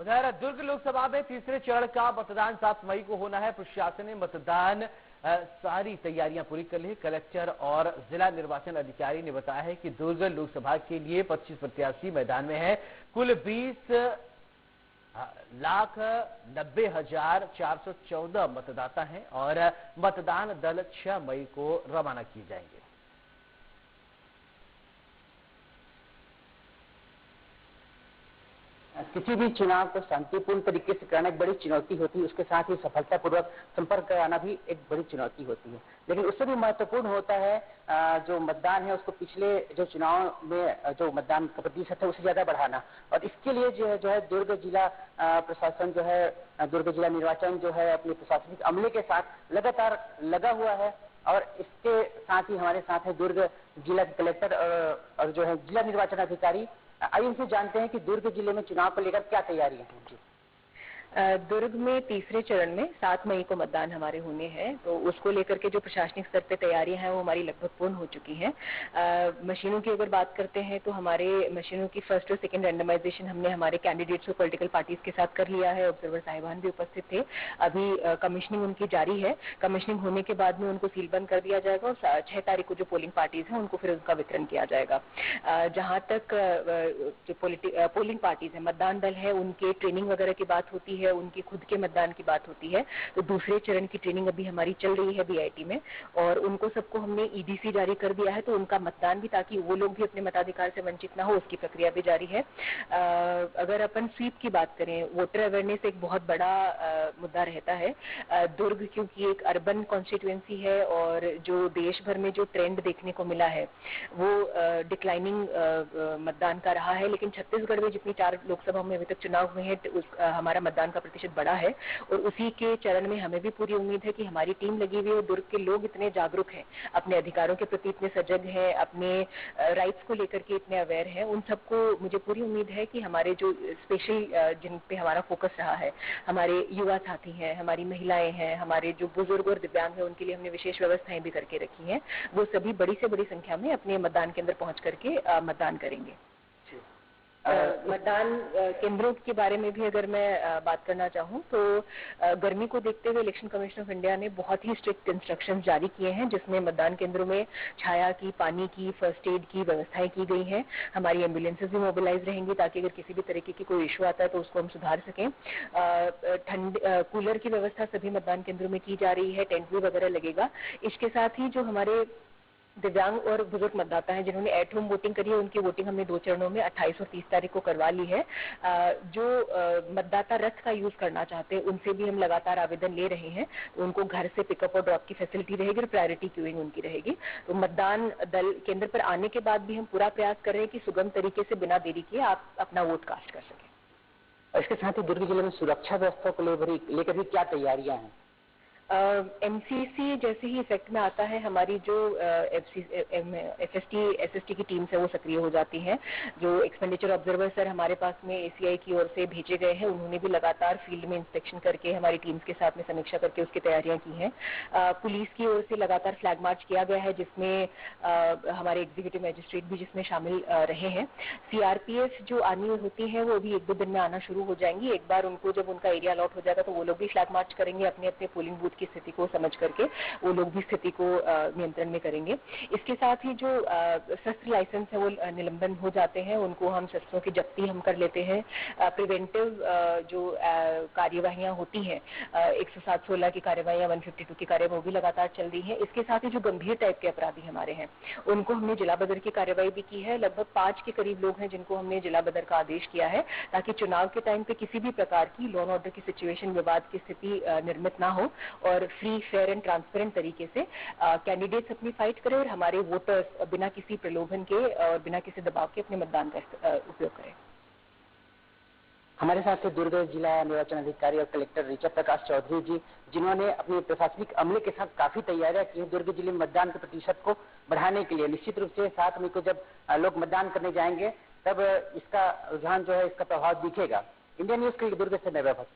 उधर दुर्ग लोकसभा में तीसरे चरण का मतदान 7 मई को होना है। प्रशासन ने मतदान सारी तैयारियां पूरी कर ली है। कलेक्टर और जिला निर्वाचन अधिकारी ने बताया है कि दुर्ग लोकसभा के लिए 25 प्रत्याशी मैदान में है। कुल 20,90,414 मतदाता हैं और मतदान दल 6 मई को रवाना किए जाएंगे। किसी भी चुनाव को शांतिपूर्ण तरीके से कराना एक बड़ी चुनौती होती है, उसके साथ ही सफलतापूर्वक संपर्क कराना भी एक बड़ी चुनौती होती है। लेकिन उससे भी महत्वपूर्ण होता है जो मतदान है उसको पिछले जो चुनाव में जो मतदान का प्रतिशत है उससे ज्यादा बढ़ाना। और इसके लिए जो है दुर्ग जिला प्रशासन जो है, दुर्ग जिला निर्वाचन जो है अपने प्रशासनिक अमले के साथ लगातार लगा हुआ है। और इसके साथ ही हमारे साथ है दुर्ग जिला कलेक्टर और जो है जिला निर्वाचन अधिकारी। आइए उनसे जानते हैं कि दुर्ग जिले में चुनाव को लेकर क्या तैयारियां हैं जी। दुर्ग में तीसरे चरण में 7 मई को मतदान हमारे होने हैं, तो उसको लेकर के जो प्रशासनिक स्तर पे तैयारियां हैं वो हमारी लगभग पूर्ण हो चुकी हैं। मशीनों की अगर बात करते हैं तो हमारे मशीनों की फर्स्ट और सेकंड रैंडमाइजेशन हमने हमारे कैंडिडेट्स और पॉलिटिकल पार्टीज के साथ कर लिया है। ऑब्जर्वर साहिबान भी उपस्थित थे। अभी कमीशनिंग उनकी जारी है। कमीशनिंग होने के बाद में उनको सीलबंद कर दिया जाएगा और 6 तारीख को जो पोलिंग पार्टीज हैं उनको फिर उनका वितरण किया जाएगा। जहां तक जो पोलिंग पार्टीज है, मतदान दल है, उनके ट्रेनिंग वगैरह की बात होती है, उनकी खुद के मतदान की बात होती है, तो दूसरे चरण की ट्रेनिंग अभी हमारी चल रही है बीआईटी में और उनको सबको हमने ईडीसी जारी कर दिया है, तो उनका मतदान भी, ताकि वो लोग भी अपने मताधिकार से वंचित ना हो, उसकी प्रक्रिया भी जारी है। अगर अपन स्वीप की बात करें, वोटर अवेयरनेस एक बहुत बड़ा मुद्दा रहता है। दुर्ग क्योंकि एक अर्बन कॉन्स्टिट्यूएंसी है और जो देश भर में जो ट्रेंड देखने को मिला है वो डिक्लाइनिंग मतदान का रहा है, लेकिन छत्तीसगढ़ में जितनी 4 लोकसभा में अभी तक चुनाव हुए हैं हमारा मतदान का प्रतिशत बढ़ा है और उसी के चरण में हमें भी पूरी उम्मीद है कि हमारी टीम लगी हुई है। दुर्ग के लोग इतने जागरूक हैं, अपने अधिकारों के प्रति इतने सजग हैं, अपने राइट्स को लेकर के इतने अवेयर हैं, उन सबको मुझे पूरी उम्मीद है कि हमारे जो स्पेशल जिन पे हमारा फोकस रहा है, हमारे युवा साथी हैं, हमारी महिलाएं हैं, हमारे जो बुजुर्ग और दिव्यांग हैं, उनके लिए हमने विशेष व्यवस्थाएं भी करके रखी हैं। वो सभी बड़ी से बड़ी संख्या में अपने मतदान केंद्र पहुंच करके मतदान करेंगे। मतदान केंद्रों के बारे में भी अगर मैं बात करना चाहूं तो गर्मी को देखते हुए इलेक्शन कमीशन ऑफ इंडिया ने बहुत ही स्ट्रिक्ट इंस्ट्रक्शंस जारी किए हैं, जिसमें मतदान केंद्रों में छाया की, पानी की, फर्स्ट एड की व्यवस्थाएं की गई हैं। हमारी एम्बुलेंसेज भी मोबिलाइज रहेंगी ताकि अगर किसी भी तरीके की कोई इशू आता है तो उसको हम सुधार सकें। कूलर की व्यवस्था सभी मतदान केंद्रों में की जा रही है, टेंट भी वगैरह लगेगा। इसके साथ ही जो हमारे दिव्यांग और बुजुर्ग मतदाता हैं जिन्होंने एट होम वोटिंग करी है, उनकी वोटिंग हमने 2 चरणों में 28 और 30 तारीख को करवा ली है। जो मतदाता रथ का यूज करना चाहते हैं उनसे भी हम लगातार आवेदन ले रहे हैं, तो उनको घर से पिकअप और ड्रॉप की फैसिलिटी रहेगी और प्रायोरिटी क्यूइंग उनकी रहेगी। तो मतदान दल केंद्र पर आने के बाद भी हम पूरा प्रयास कर रहे हैं कि सुगम तरीके से बिना देरी किए आप अपना वोट कास्ट कर सकें। इसके साथ ही दुर्ग जिले में सुरक्षा व्यवस्था को लेकर भी क्या तैयारियां हैं? एमसीसी जैसे ही इफेक्ट में आता है, हमारी जो एसएसटी की टीम्स है वो सक्रिय हो जाती हैं। जो एक्सपेंडिचर ऑब्जर्वर सर हमारे पास में एसीआई की ओर से भेजे गए हैं, उन्होंने भी लगातार फील्ड में इंस्पेक्शन करके हमारी टीम्स के साथ में समीक्षा करके उसकी तैयारियां की हैं। पुलिस की ओर से लगातार फ्लैग मार्च किया गया है, जिसमें हमारे एग्जीक्यूटिव मजिस्ट्रेट भी जिसमें शामिल रहे हैं। सीआरपीएफ जो आर्मी होती है वो अभी 1-2 दिन में आना शुरू हो जाएंगी। एक बार उनको जब उनका एरिया अलॉट हो जाएगा तो वो लोग भी फ्लैग मार्च करेंगे, अपने अपने पोलिंग बूथ की स्थिति को समझ करके वो लोग भी स्थिति को नियंत्रण में करेंगे। इसके साथ ही जो शस्त्र लाइसेंस है वो निलंबन हो जाते हैं, उनको हम शस्त्रों की जब्ती हम कर लेते हैं। प्रिवेंटिव जो कार्यवाहियां होती हैं, 107-16 की कार्यवाहियां, 152 की कार्यवाही वो भी लगातार चल रही है। इसके साथ ही जो गंभीर टाइप के अपराधी हमारे हैं उनको हमने जिला बदर की कार्यवाही भी की है। लगभग 5 के करीब लोग हैं जिनको हमने जिला बदर का आदेश किया है, ताकि चुनाव के टाइम पे किसी भी प्रकार की लॉ एंड ऑर्डर की सिचुएशन, विवाद की स्थिति निर्मित ना हो और फ्री, फेयर एंड ट्रांसपेरेंट तरीके से कैंडिडेट्स अपनी फाइट करें और हमारे वोटर्स बिना किसी प्रलोभन के और बिना किसी दबाव के अपने मतदान का उपयोग करें। हमारे साथ दुर्ग जिला निर्वाचन अधिकारी और कलेक्टर ऋचा प्रकाश चौधरी जी, जिन्होंने अपने प्रशासनिक अमले के साथ काफी तैयारियां की हैं दुर्ग जिले में मतदान के प्रतिशत को बढ़ाने के लिए। निश्चित रूप से 7 मई को जब लोग मतदान करने जाएंगे तब इसका रुझान जो है, इसका प्रभाव दिखेगा। इंडिया न्यूज के लिए दुर्ग से मैं वैभव।